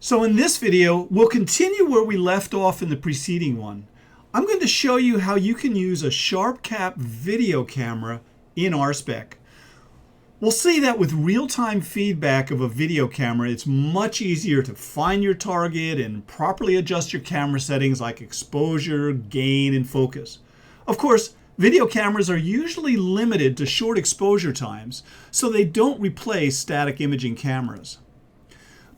So in this video, we'll continue where we left off in the preceding one. I'm going to show you how you can use a SharpCap video camera in RSpec. We'll see that with real-time feedback of a video camera, it's much easier to find your target and properly adjust your camera settings like exposure, gain, and focus. Of course, video cameras are usually limited to short exposure times, so they don't replace static imaging cameras.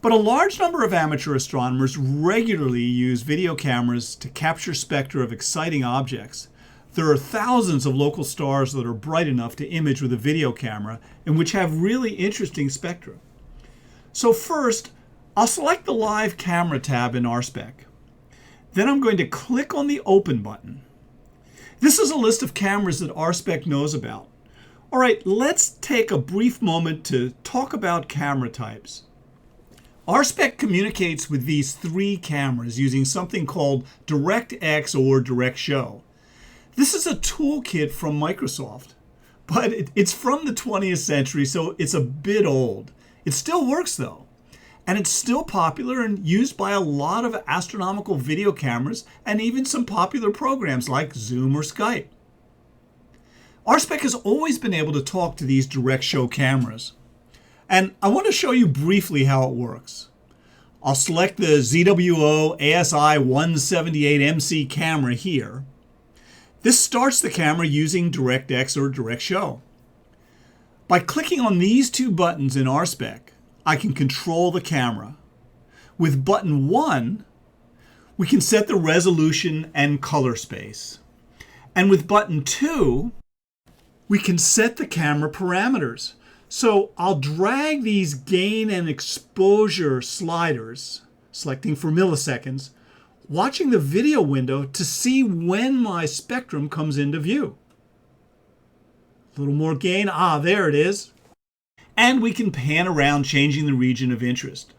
But a large number of amateur astronomers regularly use video cameras to capture spectra of exciting objects. There are thousands of local stars that are bright enough to image with a video camera and which have really interesting spectra. So first, I'll select the Live Camera tab in RSpec. Then I'm going to click on the Open button. This is a list of cameras that RSpec knows about. All right, let's take a brief moment to talk about camera types. RSpec communicates with these three cameras using something called DirectX or DirectShow. This is a toolkit from Microsoft, but it's from the 20th century, so it's a bit old. It still works though, and it's still popular and used by a lot of astronomical video cameras and even some popular programs like Zoom or Skype. RSpec has always been able to talk to these DirectShow cameras. And I want to show you briefly how it works. I'll select the ZWO ASI 178MC camera here. This starts the camera using DirectX or DirectShow. By clicking on these two buttons in RSpec, I can control the camera. With button 1, we can set the resolution and color space. And with button 2, we can set the camera parameters. So I'll drag these gain and exposure sliders, selecting for milliseconds, watching the video window to see when my spectrum comes into view. A little more gain, there it is. And we can pan around changing the region of interest.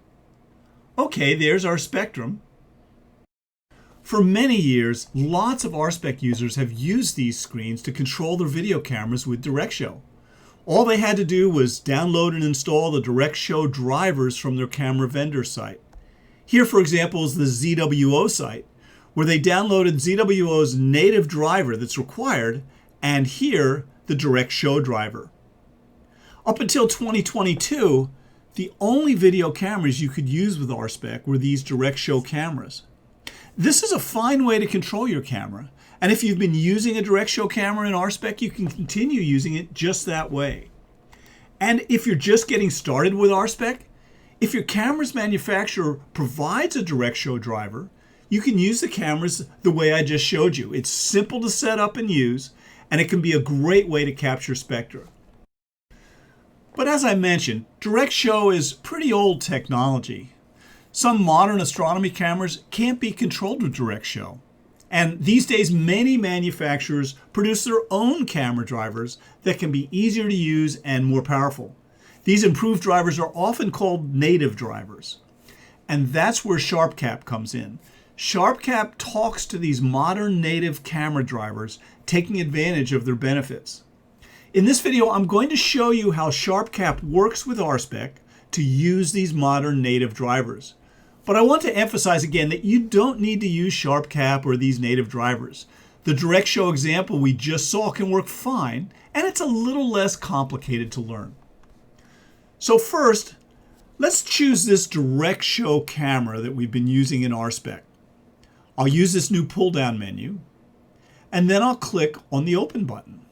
Okay, there's our spectrum. For many years, lots of RSpec users have used these screens to control their video cameras with DirectShow. All they had to do was download and install the DirectShow drivers from their camera vendor site. Here, for example, is the ZWO site, where they downloaded ZWO's native driver that's required, and here, the DirectShow driver. Up until 2022, the only video cameras you could use with RSpec were these DirectShow cameras. This is a fine way to control your camera. And if you've been using a DirectShow camera in RSpec, you can continue using it just that way. And if you're just getting started with RSpec, if your camera's manufacturer provides a DirectShow driver, you can use the cameras the way I just showed you. It's simple to set up and use, and it can be a great way to capture spectra. But as I mentioned, DirectShow is pretty old technology. Some modern astronomy cameras can't be controlled with DirectShow. And these days, many manufacturers produce their own camera drivers that can be easier to use and more powerful. These improved drivers are often called native drivers. And that's where SharpCap comes in. SharpCap talks to these modern native camera drivers, taking advantage of their benefits. In this video, I'm going to show you how SharpCap works with RSpec to use these modern native drivers. But I want to emphasize again that you don't need to use SharpCap or these native drivers. The DirectShow example we just saw can work fine, and it's a little less complicated to learn. So first, let's choose this DirectShow camera that we've been using in RSpec. I'll use this new pull-down menu, and then I'll click on the Open button.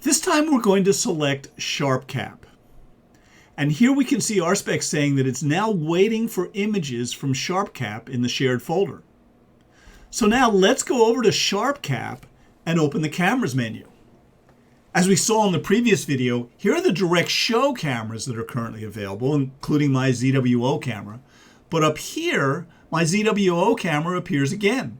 This time we're going to select SharpCap. And here we can see RSpec saying that it's now waiting for images from SharpCap in the shared folder. So now let's go over to SharpCap and open the Cameras menu. As we saw in the previous video, here are the DirectShow cameras that are currently available, including my ZWO camera. But up here, my ZWO camera appears again.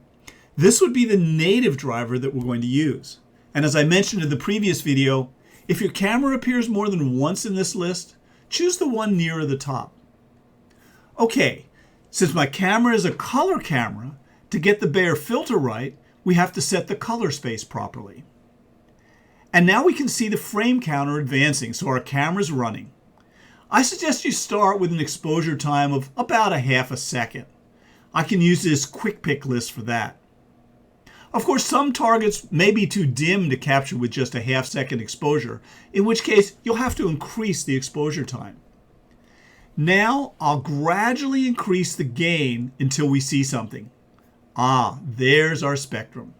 This would be the native driver that we're going to use. And as I mentioned in the previous video, if your camera appears more than once in this list, choose the one nearer the top. Okay, since my camera is a color camera, to get the Bayer filter right, we have to set the color space properly. And now we can see the frame counter advancing, so our camera's running. I suggest you start with an exposure time of about a half a second. I can use this quick pick list for that. Of course, some targets may be too dim to capture with just a half-second exposure, in which case you'll have to increase the exposure time. Now I'll gradually increase the gain until we see something. There's our spectrum.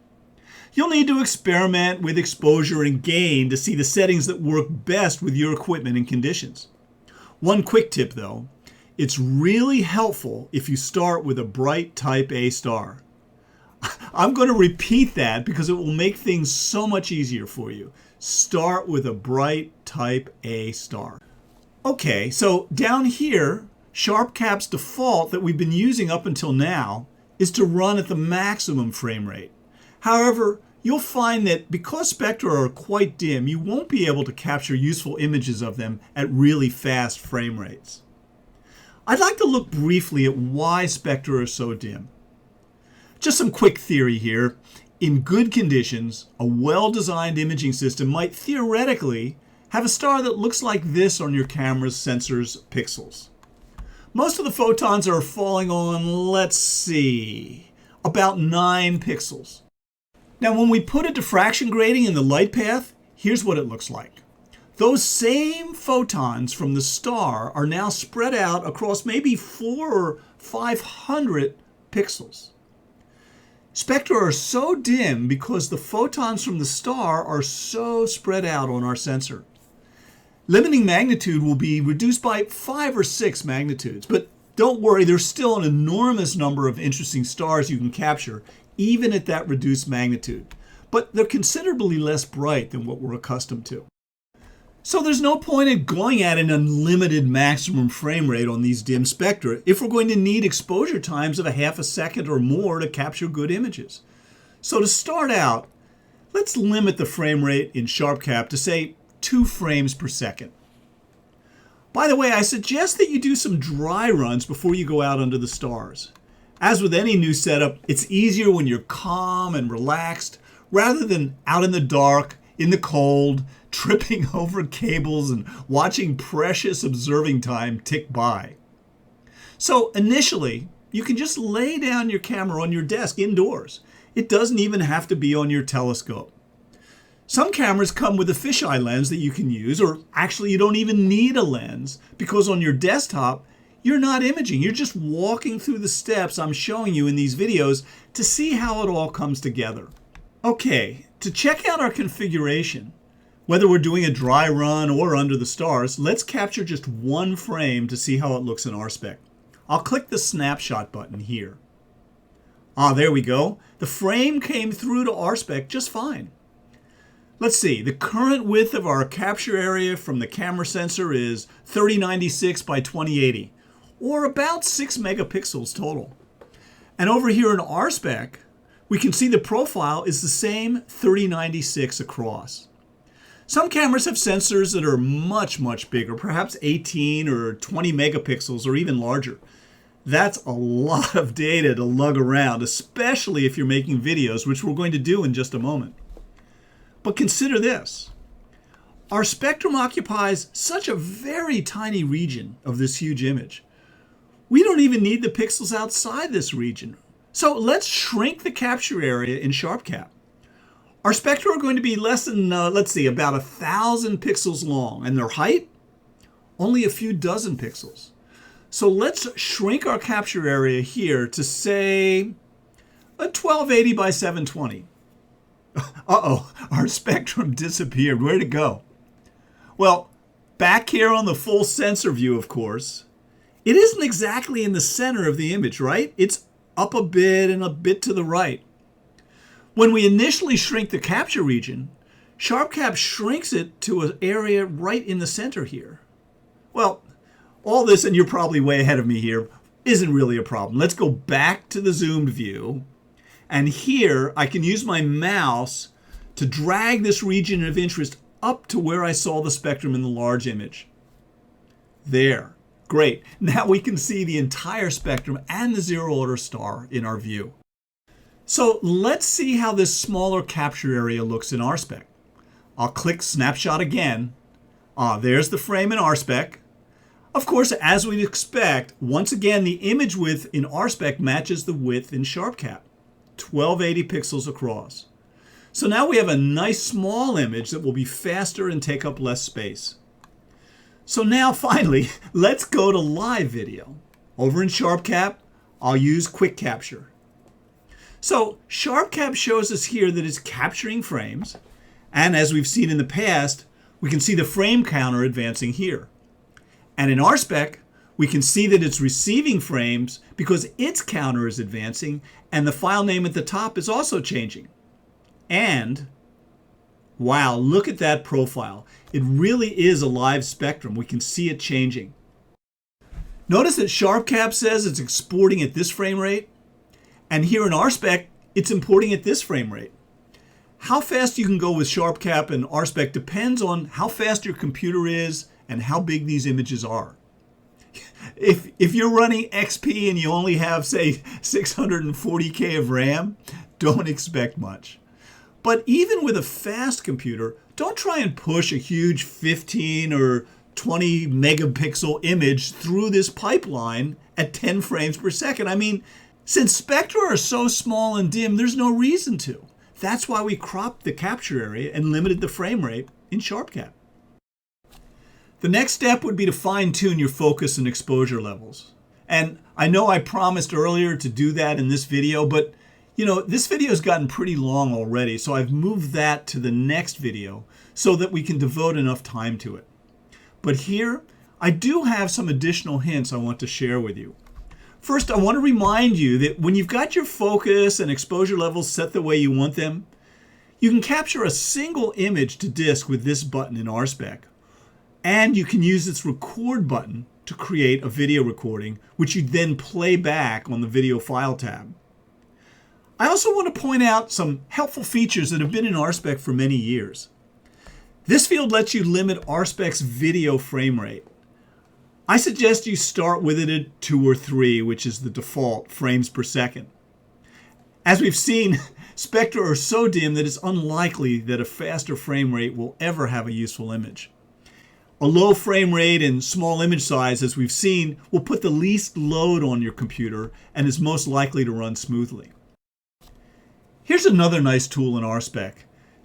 You'll need to experiment with exposure and gain to see the settings that work best with your equipment and conditions. One quick tip though, it's really helpful if you start with a bright type A star. I'm going to repeat that because it will make things so much easier for you. Start with a bright type A star. Okay, so down here, SharpCap's default that we've been using up until now is to run at the maximum frame rate. However, you'll find that because spectra are quite dim, you won't be able to capture useful images of them at really fast frame rates. I'd like to look briefly at why spectra are so dim. Just some quick theory here. In good conditions, a well-designed imaging system might theoretically have a star that looks like this on your camera's sensor's pixels. Most of the photons are falling on, let's see, about 9 pixels. Now when we put a diffraction grating in the light path, here's what it looks like. Those same photons from the star are now spread out across maybe 400 or 500 pixels. Spectra are so dim because the photons from the star are so spread out on our sensor. Limiting magnitude will be reduced by 5 or 6 magnitudes, but don't worry, there's still an enormous number of interesting stars you can capture, even at that reduced magnitude. But they're considerably less bright than what we're accustomed to. So there's no point in going at an unlimited maximum frame rate on these dim spectra if we're going to need exposure times of a half a second or more to capture good images. So to start out, let's limit the frame rate in SharpCap to say 2 frames per second. By the way, I suggest that you do some dry runs before you go out under the stars. As with any new setup, it's easier when you're calm and relaxed rather than out in the dark, in the cold, tripping over cables and watching precious observing time tick by. So initially, you can just lay down your camera on your desk indoors. It doesn't even have to be on your telescope. Some cameras come with a fisheye lens that you can use, or actually you don't even need a lens because on your desktop, you're not imaging. You're just walking through the steps I'm showing you in these videos to see how it all comes together. Okay, to check out our configuration, whether we're doing a dry run or under the stars, let's capture just 1 frame to see how it looks in RSpec. I'll click the snapshot button here. There we go. The frame came through to RSpec just fine. Let's see, the current width of our capture area from the camera sensor is 3096 by 2080, or about 6 megapixels total. And over here in RSpec, we can see the profile is the same 3096 across. Some cameras have sensors that are much, much bigger, perhaps 18 or 20 megapixels or even larger. That's a lot of data to lug around, especially if you're making videos, which we're going to do in just a moment. But consider this. Our spectrum occupies such a very tiny region of this huge image. We don't even need the pixels outside this region. So let's shrink the capture area in SharpCap. Our spectra are going to be less than, let's see, about 1,000 pixels long, and their height, only a few dozen pixels. So let's shrink our capture area here to say a 1280 by 720. Our spectrum disappeared. Where'd it go? Well, back here on the full sensor view, of course, it isn't exactly in the center of the image, right? It's up a bit and a bit to the right. When we initially shrink the capture region, SharpCap shrinks it to an area right in the center here. Well, all this, and you're probably way ahead of me here, isn't really a problem. Let's go back to the zoomed view. And here I can use my mouse to drag this region of interest up to where I saw the spectrum in the large image. There. Great. Now we can see the entire spectrum and the zero order star in our view. So let's see how this smaller capture area looks in RSpec. I'll click snapshot again. There's the frame in RSpec. Of course, as we'd expect, once again, the image width in RSpec matches the width in SharpCap, 1280 pixels across. So now we have a nice small image that will be faster and take up less space. So now finally, let's go to live video. Over in SharpCap, I'll use Quick Capture. So SharpCap shows us here that it's capturing frames, and as we've seen in the past, we can see the frame counter advancing here. And in RSpec, we can see that it's receiving frames because its counter is advancing and the file name at the top is also changing. And wow, look at that profile. It really is a live spectrum. We can see it changing. Notice that SharpCap says it's exporting at this frame rate, and here in RSpec, it's importing at this frame rate. How fast you can go with SharpCap and RSpec depends on how fast your computer is and how big these images are. If you're running XP and you only have, say, 640K of RAM, don't expect much. But even with a fast computer, don't try and push a huge 15 or 20 megapixel image through this pipeline at 10 frames per second. I mean, since spectra are so small and dim, there's no reason to. That's why we cropped the capture area and limited the frame rate in SharpCap. The next step would be to fine-tune your focus and exposure levels. And I know I promised earlier to do that in this video, but you know, this video has gotten pretty long already, so I've moved that to the next video so that we can devote enough time to it. But here, I do have some additional hints I want to share with you. First, I want to remind you that when you've got your focus and exposure levels set the way you want them, you can capture a single image to disk with this button in RSpec. And you can use its record button to create a video recording, which you then play back on the video file tab. I also want to point out some helpful features that have been in RSpec for many years. This field lets you limit RSpec's video frame rate. I suggest you start with it at 2 or 3, which is the default frames per second. As we've seen, spectra are so dim that it's unlikely that a faster frame rate will ever have a useful image. A low frame rate and small image size, as we've seen, will put the least load on your computer and is most likely to run smoothly. Here's another nice tool in RSpec.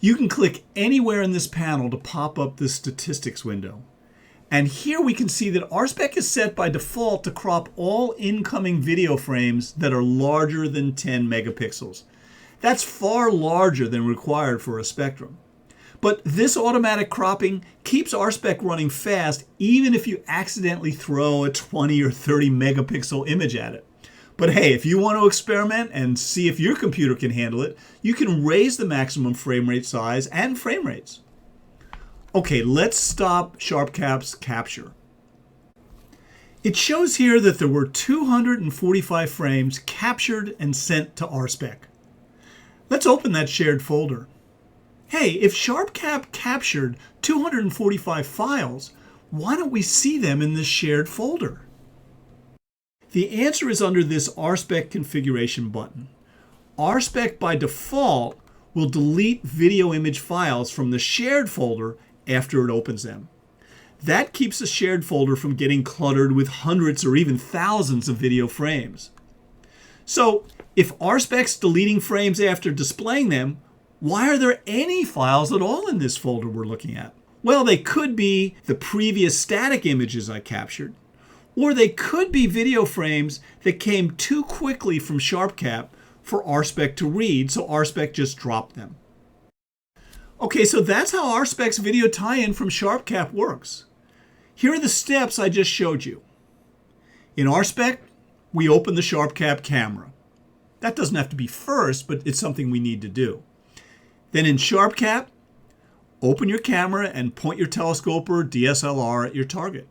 You can click anywhere in this panel to pop up this statistics window. And here we can see that RSpec is set by default to crop all incoming video frames that are larger than 10 megapixels. That's far larger than required for a spectrum. But this automatic cropping keeps RSpec running fast even if you accidentally throw a 20 or 30 megapixel image at it. But hey, if you want to experiment and see if your computer can handle it, you can raise the maximum frame rate size and frame rates. Okay, let's stop SharpCap's capture. It shows here that there were 245 frames captured and sent to RSpec. Let's open that shared folder. Hey, if SharpCap captured 245 files, why don't we see them in this shared folder? The answer is under this RSpec configuration button. RSpec by default will delete video image files from the shared folder after it opens them. That keeps the shared folder from getting cluttered with hundreds or even thousands of video frames. So if RSpec's deleting frames after displaying them, why are there any files at all in this folder we're looking at? Well, they could be the previous static images I captured, or they could be video frames that came too quickly from SharpCap for RSpec to read, so RSpec just dropped them. Okay, so that's how RSpec's video tie-in from SharpCap works. Here are the steps I just showed you. In RSpec, we open the SharpCap camera. That doesn't have to be first, but it's something we need to do. Then in SharpCap, open your camera and point your telescope or DSLR at your target.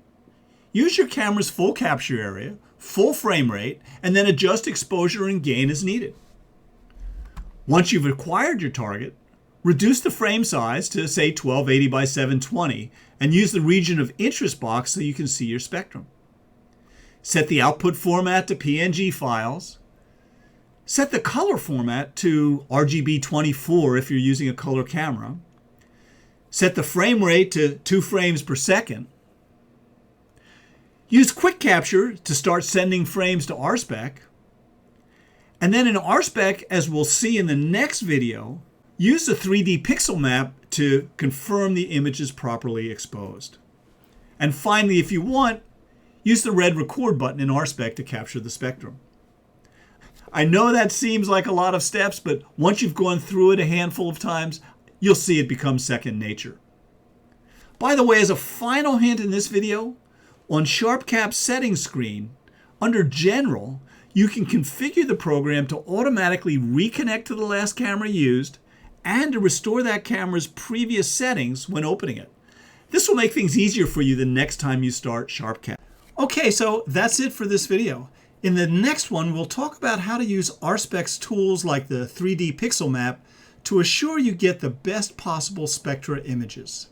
Use your camera's full capture area, full frame rate, and then adjust exposure and gain as needed. Once you've acquired your target, reduce the frame size to, say, 1280 by 720 and use the region of interest box so you can see your spectrum. Set the output format to PNG files. Set the color format to RGB24 if you're using a color camera. Set the frame rate to 2 frames per second. Use Quick Capture to start sending frames to RSpec. And then in RSpec, as we'll see in the next video, use the 3D pixel map to confirm the image is properly exposed. And finally, if you want, use the red record button in RSpec to capture the spectrum. I know that seems like a lot of steps, but once you've gone through it a handful of times, you'll see it become second nature. By the way, as a final hint in this video, on SharpCap's settings screen, under General, you can configure the program to automatically reconnect to the last camera used and to restore that camera's previous settings when opening it. This will make things easier for you the next time you start SharpCap. Okay, so that's it for this video. In the next one, we'll talk about how to use RSpec's tools like the 3D pixel map to assure you get the best possible spectra images.